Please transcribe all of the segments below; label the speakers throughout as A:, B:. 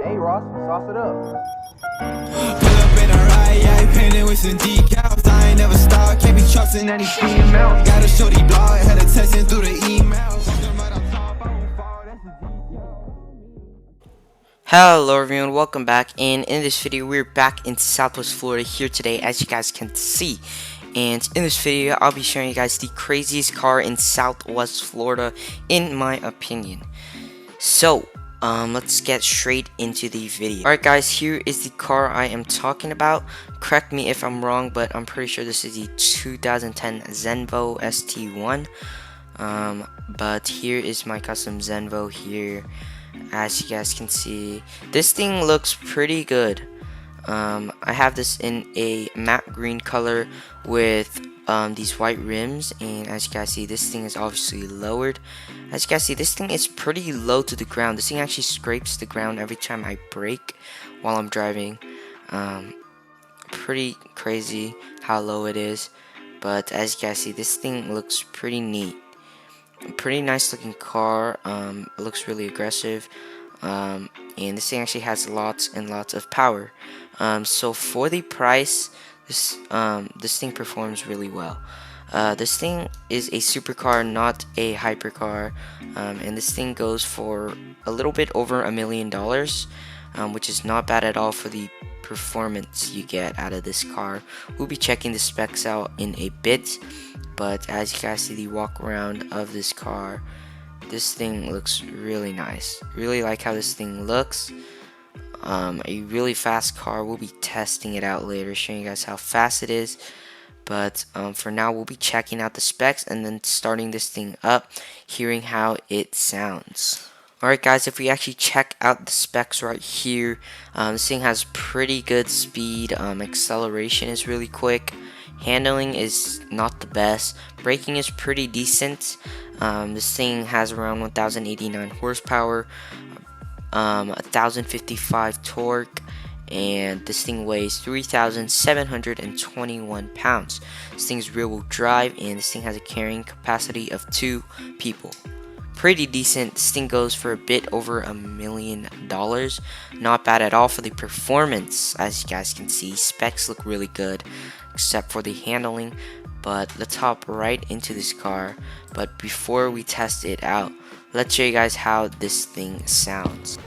A: Hey Ross, sauce it up.
B: Pull up in a ride, yeah, painted with some decals. I ain't never stopped, can't be trusting any female. Got a shorty dog, had a texting through the email.
C: Hello everyone, welcome back, and in this video we're back in Southwest Florida here today, as you guys can see. And in this video I'll be showing you guys the craziest car in Southwest Florida in my opinion. So let's get straight into the video. Alright guys, here is the car I am talking about. Correct me if I'm wrong, but I'm pretty sure this is the 2010 Zenvo ST1. But here is my custom Zenvo here. As you guys can see, this thing looks pretty good. I have this in a matte green color with these white rims, and as you guys see, this thing is obviously lowered. As you guys see, this thing is pretty low to the ground. This thing actually scrapes the ground every time I brake while I'm driving. Pretty crazy how low it is, but as you guys see, this thing looks pretty neat. Pretty nice looking car. It looks really aggressive, and this thing actually has lots and lots of power. So for the price, this thing performs really well. This thing is a supercar, not a hypercar, and this thing goes for a little bit over $1 million, which is not bad at all for the performance you get out of this car. We'll be checking the specs out in a bit, but as you guys see the walk around of this car, this thing looks really nice. Really like how this thing looks. A really fast car. We'll be testing it out later, showing you guys how fast it is, but for now we'll be checking out the specs and then starting this thing up, hearing how it sounds. Alright guys, if we actually check out the specs right here, this thing has pretty good speed. Acceleration is really quick. Handling is not the best. Braking is pretty decent. This thing has around 1089 horsepower, 1055 torque, and this thing weighs 3,721 pounds. This thing is rear wheel drive, and this thing has a carrying capacity of 2 people. Pretty decent. This thing goes for a bit over $1 million. Not bad at all for the performance. As you guys can see, specs look really good except for the handling. But let's hop right into this car. But before we test it out, let's show you guys how this thing sounds.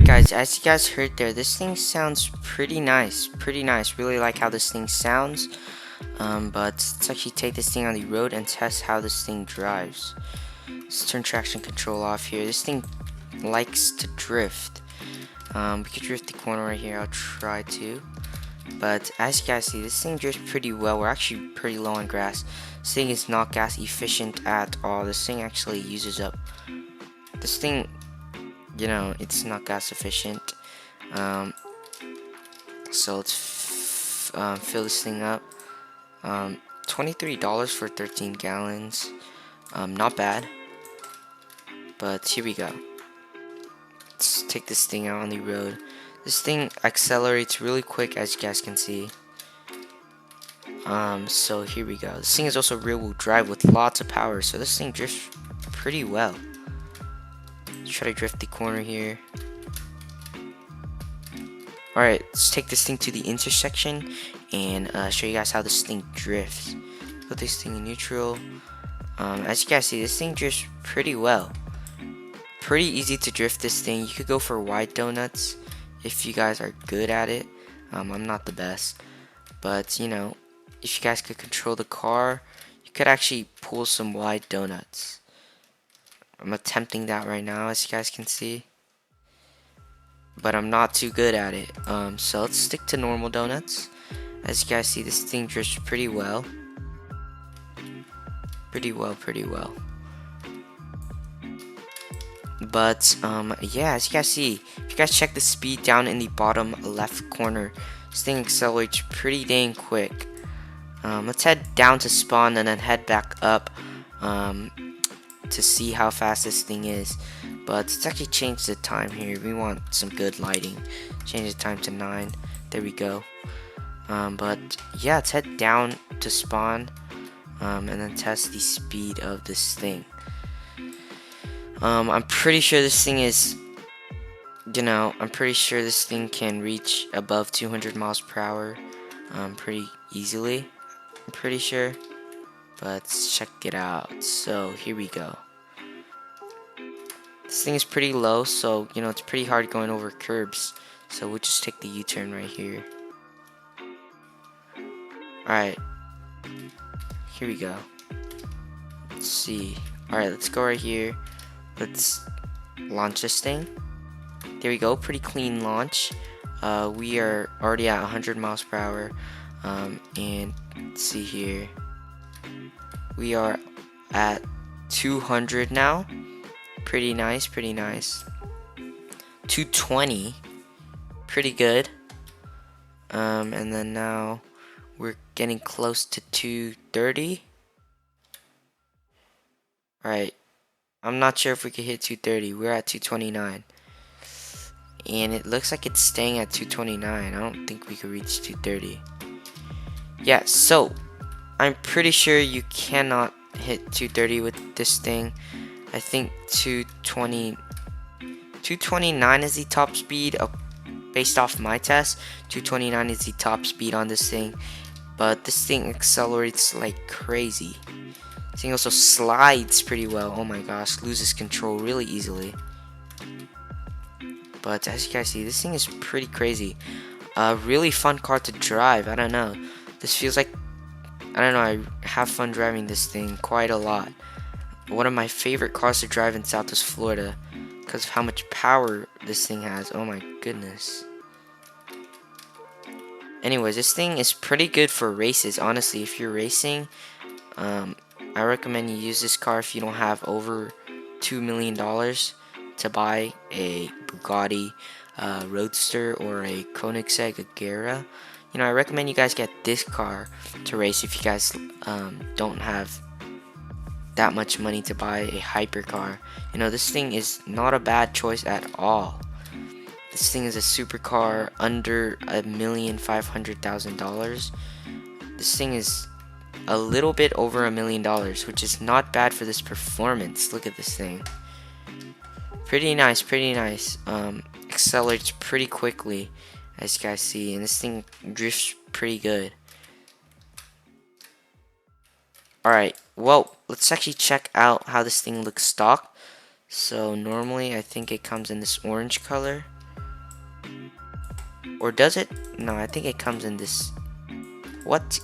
C: Guys, as you guys heard there, this thing sounds pretty nice. Really like how this thing sounds. But let's actually take this thing on the road and test how this thing drives. Let's turn traction control off here. This thing likes to drift. We could drift the corner right here. I'll try to. But as you guys see, this thing drifts pretty well. We're actually pretty low on grass. This thing is not gas efficient at all. This thing actually uses up. This thing, you know, it's not gas efficient. So let's fill this thing up. $23 for 13 gallons. Not bad. But here we go. Let's take this thing out on the road. This thing accelerates really quick, as you guys can see. So here we go. This thing is also rear wheel drive with lots of power, so this thing drifts pretty well. Let's try to drift the corner here. Alright, let's take this thing to the intersection and show you guys how this thing drifts. Put this thing in neutral. As you guys see, this thing drifts pretty well. Pretty easy to drift this thing. You could go for wide donuts if you guys are good at it. I'm not the best, but you know, if you guys could control the car, you could actually pull some wide donuts. I'm attempting that right now, as you guys can see, but I'm not too good at it. So let's stick to normal donuts. As you guys see, this thing drifts pretty well. Pretty well. But yeah, as you guys see, if you guys check the speed down in the bottom left corner, this thing accelerates pretty dang quick. Let's head down to spawn and then head back up to see how fast this thing is. But let's actually change the time here. We want some good lighting. Change the time to 9. There we go. But yeah, let's head down to spawn and then test the speed of this thing. I'm pretty sure this thing is, I'm pretty sure this thing can reach above 200 miles per hour pretty easily. I'm pretty sure. But let's check it out. So here we go. This thing is pretty low, so it's pretty hard going over curbs. So we'll just take the U-turn right here. Alright. Here we go. Let's see. Alright, let's go right here. Let's launch this thing. There we go. Pretty clean launch. We are already at 100 miles per hour. And let's see here. We are at 200 now. Pretty nice. 220. Pretty good. And then now we're getting close to 230. Alright. I'm not sure if we could hit 230. We're at 229. And it looks like it's staying at 229. I don't think we could reach 230. Yeah, so I'm pretty sure you cannot hit 230 with this thing. I think 229 is the top speed based off my test. 229 is the top speed on this thing, but this thing accelerates like crazy. This thing also slides pretty well. Oh my gosh, loses control really easily. But as you guys see, this thing is pretty crazy. Really fun car to drive. I don't know. This feels like, I have fun driving this thing quite a lot. One of my favorite cars to drive in Southwest Florida because of how much power this thing has. Oh my goodness. Anyways, this thing is pretty good for races. Honestly, if you're racing, I recommend you use this car if you don't have over $2 million to buy a Bugatti Roadster or a Koenigsegg Agera. I recommend you guys get this car to race if you guys don't have that much money to buy a hypercar. This thing is not a bad choice at all. This thing is a supercar under $1,500,000. This thing is a little bit over $1 million, which is not bad for this performance. Look at this thing. Pretty nice. Accelerates pretty quickly, as you guys see, and this thing drifts pretty good. Alright, well, let's actually check out how this thing looks stock. So normally I think it comes in this orange color. Or does it? No, I think it comes in this, what?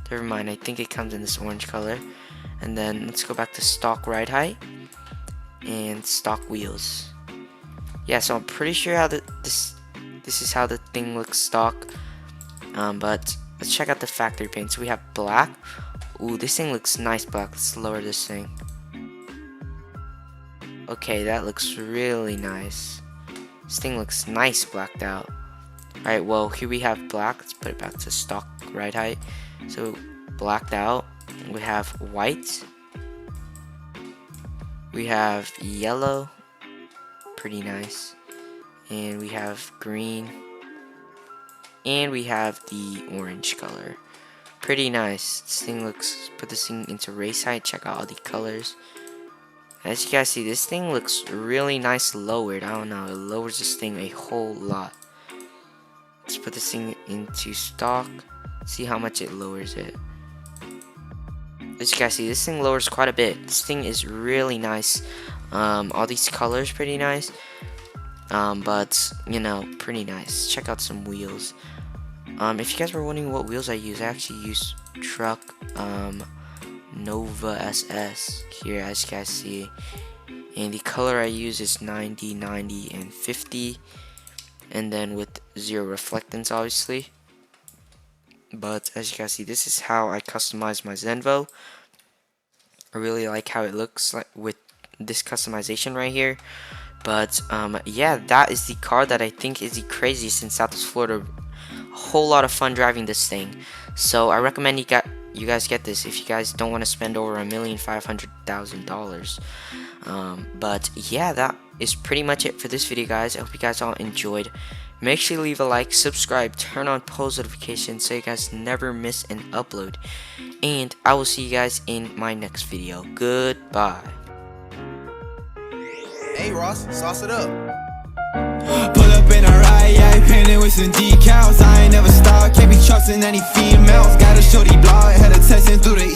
C: Never mind, I think it comes in this orange color. And then let's go back to stock ride height and stock wheels. Yeah, so I'm pretty sure how this is how the thing looks stock. But let's check out the factory paint. So we have black. Ooh, this thing looks nice black. Let's lower this thing. Okay, that looks really nice. This thing looks nice blacked out. Alright, well, here we have black. Let's put it back to stock ride height. So, blacked out. We have white. We have yellow. Pretty nice. And we have green. And we have the orange color. Pretty nice. This thing looks, put this thing into race height. Check out all the colors. As you guys see, this thing looks really nice lowered. I don't know, it lowers this thing a whole lot. Let's put this thing into stock. See how much it lowers it. As you guys see, this thing lowers quite a bit. This thing is really nice. All these colors pretty nice. But you know, pretty nice. Check out some wheels. If you guys were wondering what wheels I use, I actually use Truck Nova SS here, as you guys see. And the color I use is 90, 90, and 50. And then with 0 reflectance, obviously. But as you guys see, this is how I customize my Zenvo. I really like how it looks like with this customization right here. But yeah, that is the car that I think is the craziest in Southwest Florida. A whole lot of fun driving this thing. So I recommend you guys get this if you guys don't want to spend over $1,500,000. But yeah, that is pretty much it for this video, guys. I hope you guys all enjoyed. Make sure you leave a like, subscribe, turn on post notifications so you guys never miss an upload. And I will see you guys in my next video. Goodbye.
A: Hey Ross, sauce it up.
B: Pull up in a ride, yeah, painted with some decals. I ain't never stopped, can't be trusting any females. Got a shorty blog, had her texting through the